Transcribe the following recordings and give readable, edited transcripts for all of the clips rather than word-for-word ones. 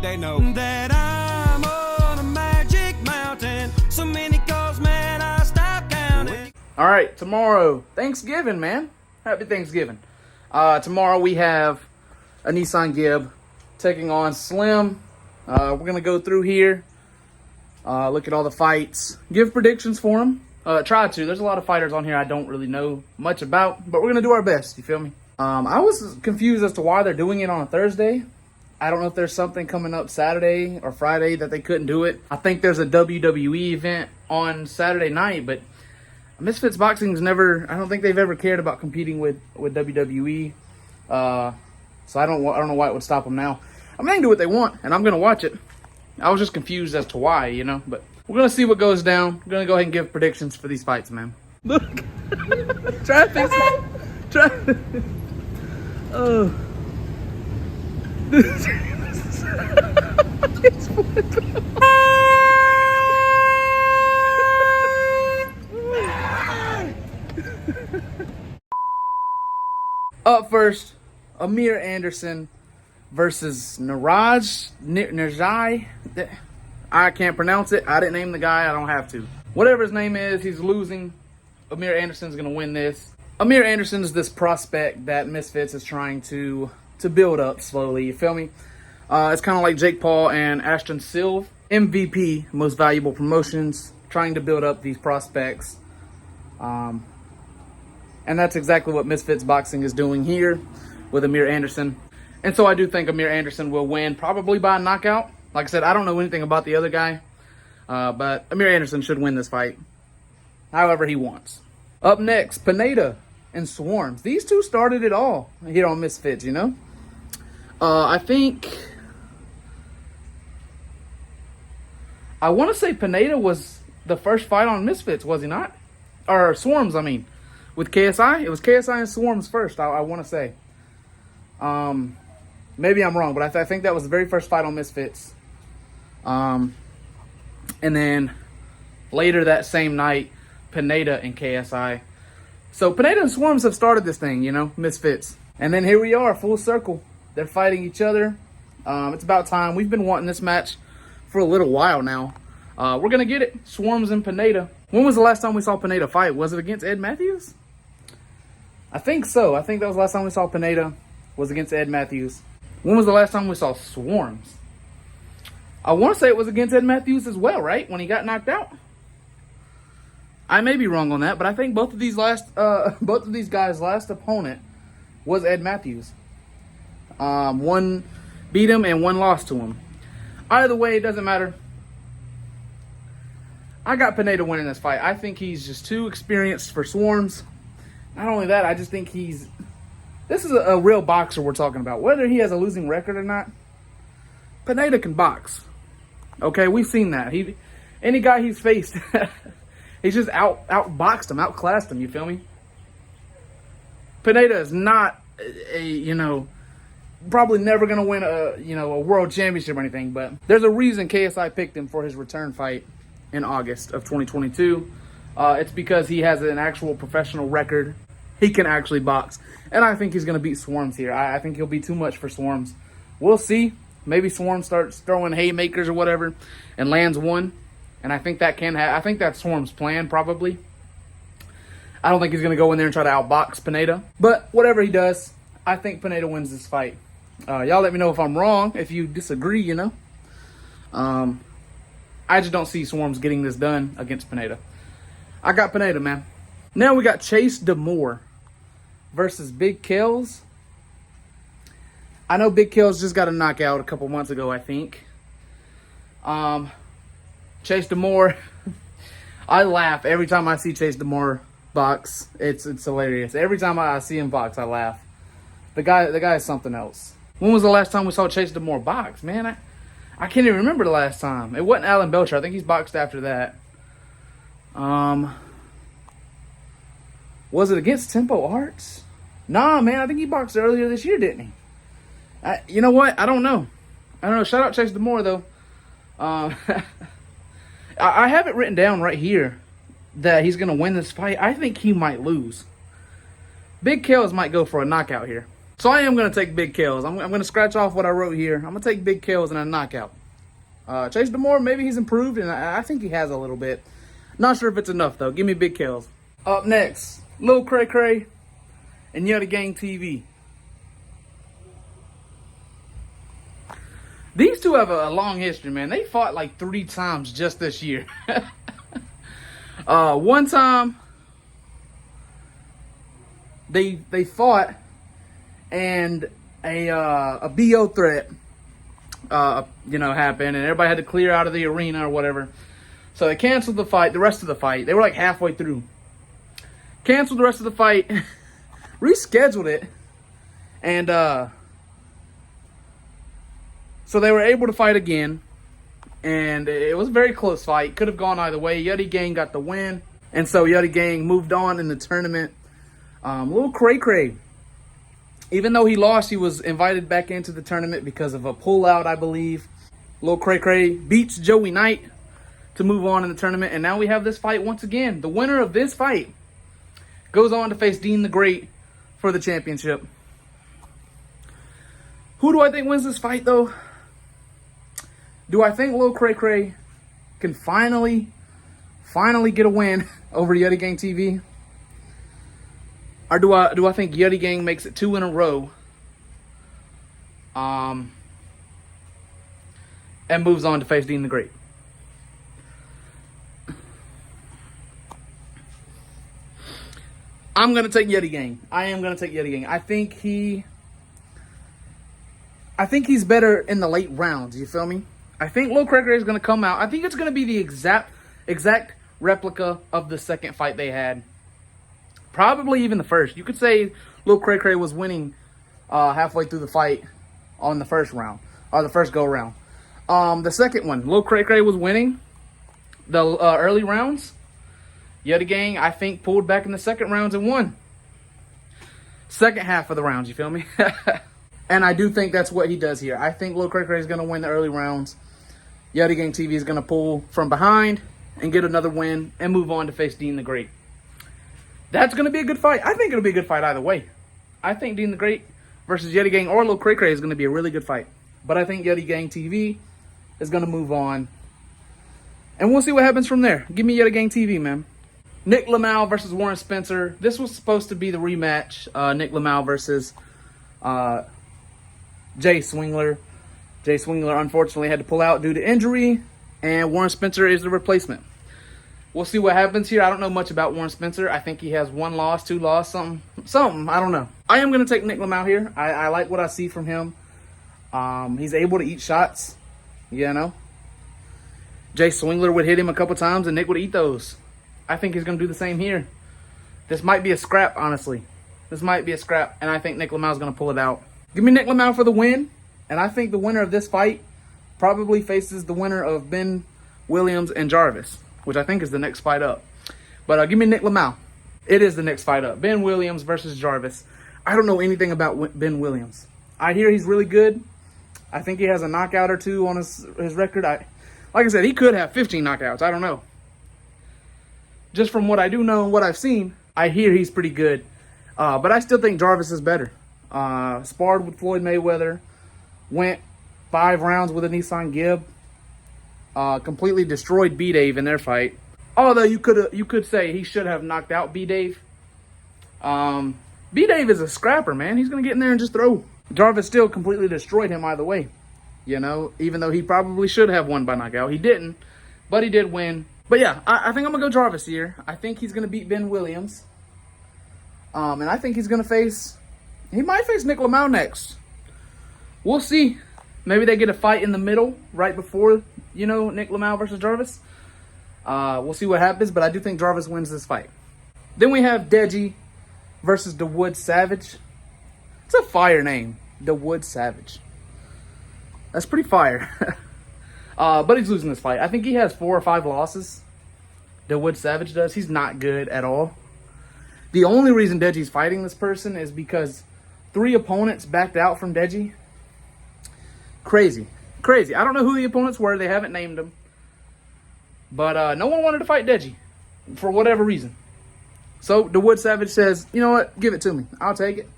they know that I'm on a magic mountain. So many calls, man, I stop counting. All right, tomorrow, Thanksgiving, man. Happy Thanksgiving. Tomorrow we have AnEsonGib taking on Slim. We're going to go through here, look at all the fights, give predictions for them. Try to. There's a lot of fighters on here I don't really know much about, but we're going to do our best, you feel me? I was confused as to why they're doing it on a Thursday. I don't know if there's something coming up Saturday or Friday that they couldn't do it. I think there's a WWE event on Saturday night, but Misfits Boxing's never, I don't think they've ever cared about competing with WWE. So I don't know why it would stop them now. I mean, they can do what they want, and I'm going to watch it. I was just confused as to why, you know, but we're going to see what goes down. We're going to go ahead and give predictions for these fights, man. Look. Try to fix it. Try. Oh. Up first, Amir Anderson versus Neeraj. I can't pronounce it. I didn't name the guy. I don't have to. Whatever his name is, he's losing. Amir Anderson's going to win this. Amir Anderson is this prospect that Misfits is trying to build up slowly. You feel me? It's kind of like Jake Paul and Ashton Silva. MVP, most valuable promotions, trying to build up these prospects. And that's exactly what Misfits Boxing is doing here with Amir Anderson. And so I do think Amir Anderson will win, probably by a knockout. Like I said, I don't know anything about the other guy. But Amir Anderson should win this fight however he wants. Up next, Pineda and Swarmz. These two started it all here on Misfits, you know? I want to say Pineda was the first fight on Misfits, was he not? Or Swarmz, I mean. With KSI? It was KSI and Swarmz first, I want to say. Maybe I'm wrong, but I think that was the very first fight on Misfits. And then later that same night, Pineda and KSI. So Pineda and Swarmz have started this thing, you know, Misfits. And then here we are, full circle. They're fighting each other. It's about time. We've been wanting this match for a little while now. We're going to get it. Swarmz and Pineda. When was the last time we saw Pineda fight? Was it against Ed Matthews? I think so. I think that was the last time we saw Pineda was against Ed Matthews. When was the last time we saw Swarmz? I want to say it was against Ed Matthews as well, right? When he got knocked out. I may be wrong on that, but I think both of these guys' last opponent was Ed Matthews. One beat him and one lost to him. Either way, it doesn't matter. I got Pineda winning this fight. I think he's just too experienced for Swarmz. Not only that, I just think this is a real boxer we're talking about. Whether he has a losing record or not, Pineda can box. Okay, we've seen that. Any guy he's faced, he's just outboxed him, outclassed him, you feel me? Pineda is not probably never going to win a world championship or anything, but there's a reason KSI picked him for his return fight in August of 2022. It's because he has an actual professional record. He can actually box. And I think he's going to beat Swarmz here. I think he'll be too much for Swarmz. We'll see. Maybe Swarmz starts throwing haymakers or whatever and lands one. And I think that I think that's Swarmz's plan, probably. I don't think he's going to go in there and try to outbox Pineda. But whatever he does, I think Pineda wins this fight. Y'all let me know if I'm wrong, if you disagree, you know. I just don't see Swarmz getting this done against Pineda. I got Pineda, man. Now we got DeMoor versus Big Kelz. I know Big Kelz just got a knockout a couple months ago, I think. DeMoor, I laugh every time I see DeMoor box. It's hilarious. Every time I see him box, I laugh. The guy is something else. When was the last time we saw DeMoor box, man? I can't even remember the last time. It wasn't Alan Belcher. I think he's boxed after that. Was it against Tempo Arts? Nah, man. I think he boxed earlier this year, didn't he? You know what? I don't know. Shout out DeMoor, though. I have it written down right here that he's going to win this fight. I think he might lose. Big Kelz might go for a knockout here. So I am going to take big Kelz. I'm going to scratch off what I wrote here. I'm going to take big Kelz and a knockout. Chase DeMoor, maybe he's improved, and I think he has a little bit. Not sure if it's enough, though. Give me big Kelz. Up next, Lil Craca and Yuddygang TV. These two have a long history, man. They fought like 3 times just this year. One time, they fought, and a BO threat, happened, and everybody had to clear out of the arena or whatever. So they canceled the fight, the rest of the fight. They were like halfway through. Canceled the rest of the fight, rescheduled it, and so they were able to fight again. And it was a very close fight. Could have gone either way. Yuddygang got the win, and so Yuddygang moved on in the tournament. Lil Craca, even though he lost, he was invited back into the tournament because of a pullout, I believe. Lil Craca beats Joey Knight to move on in the tournament, and now we have this fight once again. The winner of this fight goes on to face Dean the Great for the championship. Who do I think wins this fight, though? Do I think Lil Craca can finally get a win over Yuddygang TV? Or do I think Yuddygang makes it 2 in a row, and moves on to face Dean the Great? I'm gonna take Yuddygang. I am gonna take Yuddygang. I think he's better in the late rounds. You feel me? I think Lil Craca is gonna come out. I think it's gonna be the exact replica of the second fight they had. Probably even the first. You could say Lil Craca was winning halfway through the fight on the first round, or the first go round. The second one, Lil Craca was winning the early rounds. Yuddygang, I think, pulled back in the second rounds and won. Second half of the rounds, you feel me? And I do think that's what he does here. I think Lil Craca is going to win the early rounds. Yuddygang TV is going to pull from behind and get another win and move on to face Dean the Great. That's going to be a good fight. I think it'll be a good fight either way. I think Dean the Great versus Yuddygang or Lil Craca is going to be a really good fight. But I think Yuddygang TV is going to move on. And we'll see what happens from there. Give me Yuddygang TV, man. Nich Lmao versus Warren Spencer. This was supposed to be the rematch. Nich Lmao versus Jay Swingler. Jay Swingler unfortunately had to pull out due to injury, and Warren Spencer is the replacement. We'll see what happens here. I don't know much about Warren Spencer. I think he has 1 loss, 2 loss, something. I don't know. I am going to take Nich Lmao here. I like what I see from him. He's able to eat shots, you know. Jay Swingler would hit him a couple times, and Nick would eat those. I think he's going to do the same here. This might be a scrap, honestly. This might be a scrap, and I think Nich Lmao is going to pull it out. Give me Nich Lmao for the win, and I think the winner of this fight probably faces the winner of Ben Williams and Jarvis, which I think is the next fight up. But give me Nich Lmao. It is the next fight up. Ben Williams versus Jarvis. I don't know anything about Ben Williams. I hear he's really good. I think he has a knockout or 2 on his record. Like I said, he could have 15 knockouts. I don't know. Just from what I do know and what I've seen, I hear he's pretty good. But I still think Jarvis is better. Sparred with Floyd Mayweather. Went 5 rounds with AnEsonGib. Completely destroyed B-Dave in their fight. Although you could say he should have knocked out B-Dave. B-Dave is a scrapper, man. He's going to get in there and just throw. Jarvis still completely destroyed him either way. You know, even though he probably should have won by knockout. He didn't, but he did win. But yeah, I think I'm going to go Jarvis here. I think he's going to beat Ben Williams. And I think he's going to face... He might face Nich Lmao next. We'll see. Maybe they get a fight in the middle right before, you know, Nich Lmao versus Jarvis. We'll see what happens, but I do think Jarvis wins this fight. Then we have Deji versus Dawood Savage. It's a fire name, Dawood Savage. That's pretty fire. But he's losing this fight. I think he has 4 or 5 losses. Dawood Savage does. He's not good at all. The only reason Deji's fighting this person is because 3 opponents backed out from Deji. Crazy. Crazy. I don't know who the opponents were. They haven't named them. But no one wanted to fight Deji for whatever reason. So Dawood Savage says, you know what? Give it to me. I'll take it.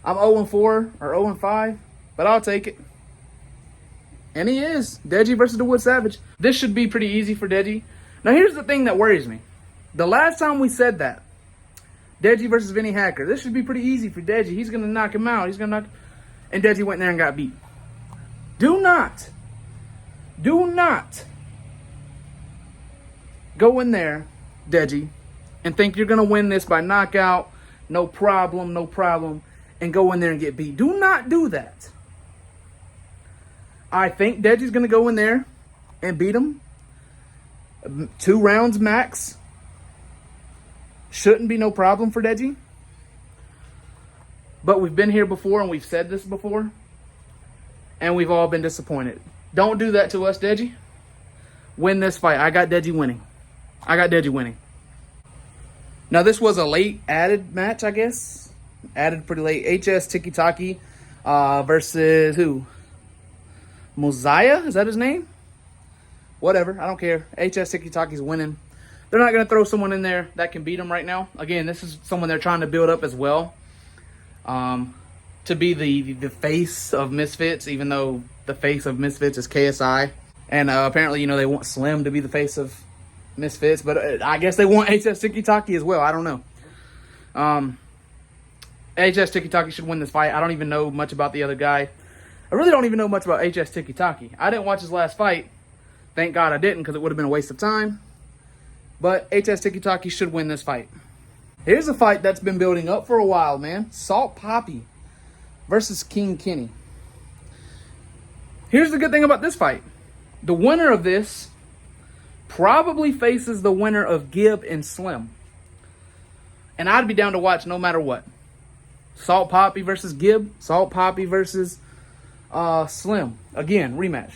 I'm 0-4 or 0-5, but I'll take it. And he is. Deji versus Dawood Savage. This should be pretty easy for Deji. Now, here's the thing that worries me. The last time we said that, Deji versus Vinny Hacker, this should be pretty easy for Deji. He's going to knock him out. He's going to knock... And Deji went in there and got beat. Do not go in there, Deji, and think you're going to win this by knockout. No problem. And go in there and get beat. Do not do that. I think Deji's going to go in there and beat him. 2 rounds max. Shouldn't be no problem for Deji. But we've been here before and we've said this before. And we've all been disappointed. Don't do that to us, Deji. Win this fight. I got Deji winning. Now, this was a late added match, I guess. Added pretty late. HS TikkyTokky versus who? Mosiah? Is that his name? Whatever. I don't care. HS TikkyTokky's winning. They're not going to throw someone in there that can beat him right now. Again, this is someone they're trying to build up as well. To be the face of Misfits, even though the face of Misfits is KSI. And apparently, you know, they want Slim to be the face of Misfits. But I guess they want HS TikkyTokky as well. I don't know. HS TikkyTokky should win this fight. I don't even know much about the other guy. I really don't even know much about HS TikkyTokky. I didn't watch his last fight. Thank God I didn't, because it would have been a waste of time. But HS TikkyTokky should win this fight. Here's a fight that's been building up for a while, man. Salt Papi versus King Kenny. Here's the good thing about this fight. The winner of this probably faces the winner of Gib and Slim. And I'd be down to watch no matter what. Salt Papi versus Gib. Salt Papi versus Slim. Again, rematch.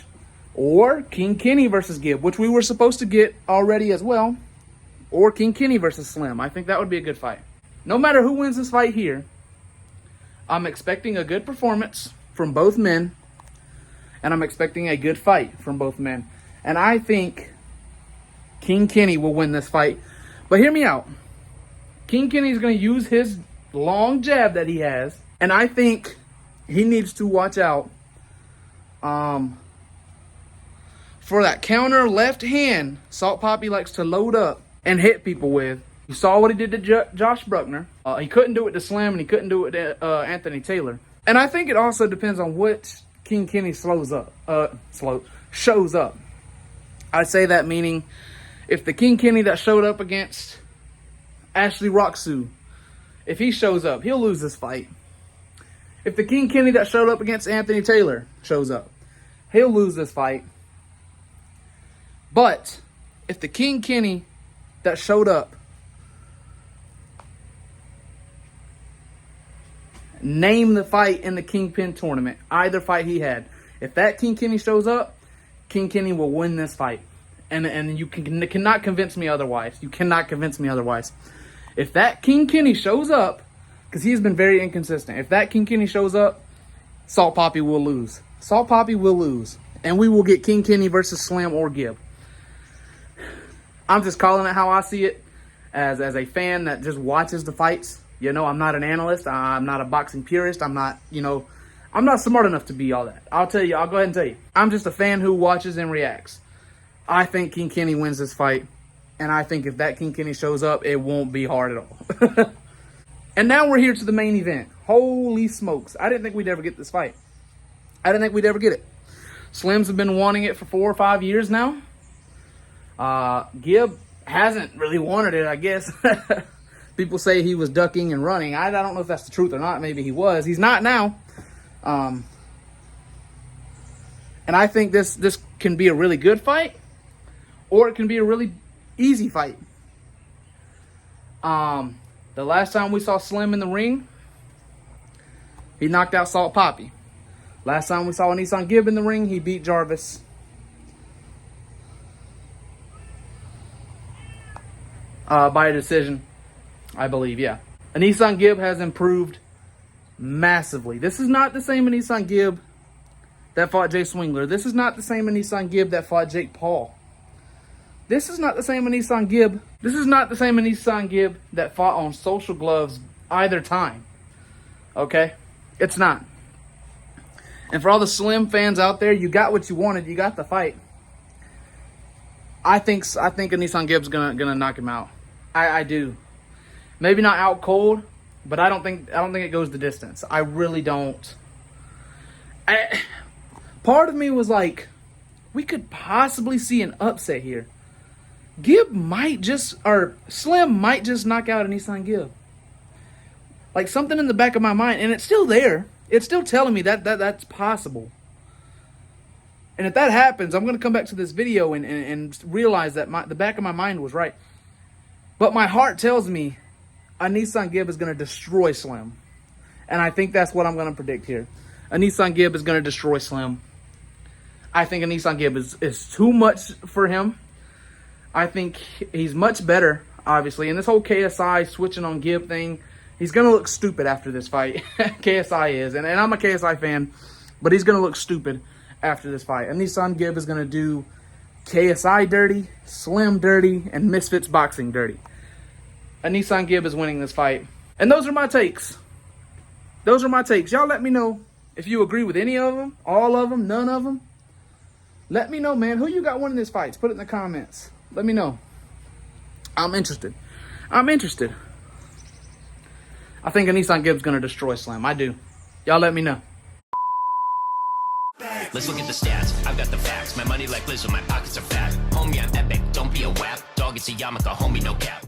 Or King Kenny versus Gib, which we were supposed to get already as well. Or King Kenny versus Slim. I think that would be a good fight. No matter who wins this fight here, I'm expecting a good performance from both men. And I'm expecting a good fight from both men. And I think King Kenny will win this fight. But hear me out. King Kenny is going to use his long jab that he has. And I think he needs to watch out for that counter left hand Salt Papi likes to load up and hit people with. You saw what he did to Josh Bruckner. He couldn't do it to Slim, and he couldn't do it to Anthony Taylor. And I think it also depends on which King Kenny shows up. I say that meaning if the King Kenny that showed up against Ashley Roxu, if he shows up, he'll lose this fight. If the King Kenny that showed up against Anthony Taylor shows up, he'll lose this fight. But if the King Kenny that showed up, name the fight in the Kingpin tournament, either fight he had, if that King Kenny shows up, King Kenny will win this fight. And you cannot convince me otherwise. You cannot convince me otherwise. If that King Kenny shows up, because he's been very inconsistent, if that King Kenny shows up, Salt Papi will lose. Salt Papi will lose. And we will get King Kenny versus Slim or Gib. I'm just calling it how I see it as a fan that just watches the fights. You know, I'm not an analyst. I'm not a boxing purist. I'm not, I'm not smart enough to be all that. I'll go ahead and tell you. I'm just a fan who watches and reacts. I think King Kenny wins this fight. And I think if that King Kenny shows up, it won't be hard at all. And now we're here to the main event. Holy smokes. I didn't think we'd ever get this fight. I didn't think we'd ever get it. Slims have been wanting it for 4 or 5 years now. Gib hasn't really wanted it, I guess. People say he was ducking and running. I don't know if that's the truth or not. Maybe he was. He's not now. And I think this can be a really good fight. Or it can be a really easy fight. The last time we saw Slim in the ring, he knocked out Salt Papi. Last time we saw AnEsonGib in the ring, he beat Jarvis. By a decision, I believe, yeah. AnEsonGib has improved massively. This is not the same AnEsonGib that fought Jay Swingler. This is not the same AnEsonGib that fought Jake Paul. This is not the same AnEsonGib. This is not the same AnEsonGib that fought on Social Gloves either time. Okay? It's not. And for all the Slim fans out there, you got what you wanted. You got the fight. I think AnEsonGib's gonna knock him out. I do. Maybe not out cold, but I don't think it goes the distance. I really don't. Part of me was like, we could possibly see an upset here. Slim might just knock out AnEsonGib. Like something in the back of my mind, and it's still there. It's still telling me that's possible. And if that happens, I'm going to come back to this video and realize that the back of my mind was right. But my heart tells me AnEsonGib is going to destroy Slim. And I think that's what I'm going to predict here. AnEsonGib is going to destroy Slim. I think AnEsonGib is too much for him. I think he's much better, obviously. And this whole KSI switching on Gib thing, he's going to look stupid after this fight. KSI is. And I'm a KSI fan, but he's going to look stupid after this fight. AnEsonGib is going to do KSI dirty, Slim dirty, and Misfits boxing dirty. AnEsonGib is winning this fight. And those are my takes. Those are my takes. Y'all let me know if you agree with any of them, all of them, none of them. Let me know, man. Who you got winning this fight? Put it in the comments. Let me know. I'm interested. I think AnEsonGib's going to destroy Slim. I do. Y'all let me know. Let's look at the stats. I've got the facts. My money like Lizzo, my pockets are fat. Homie, I'm epic. Don't be a wap. Dog, it's a yarmulke. Homie, no cap.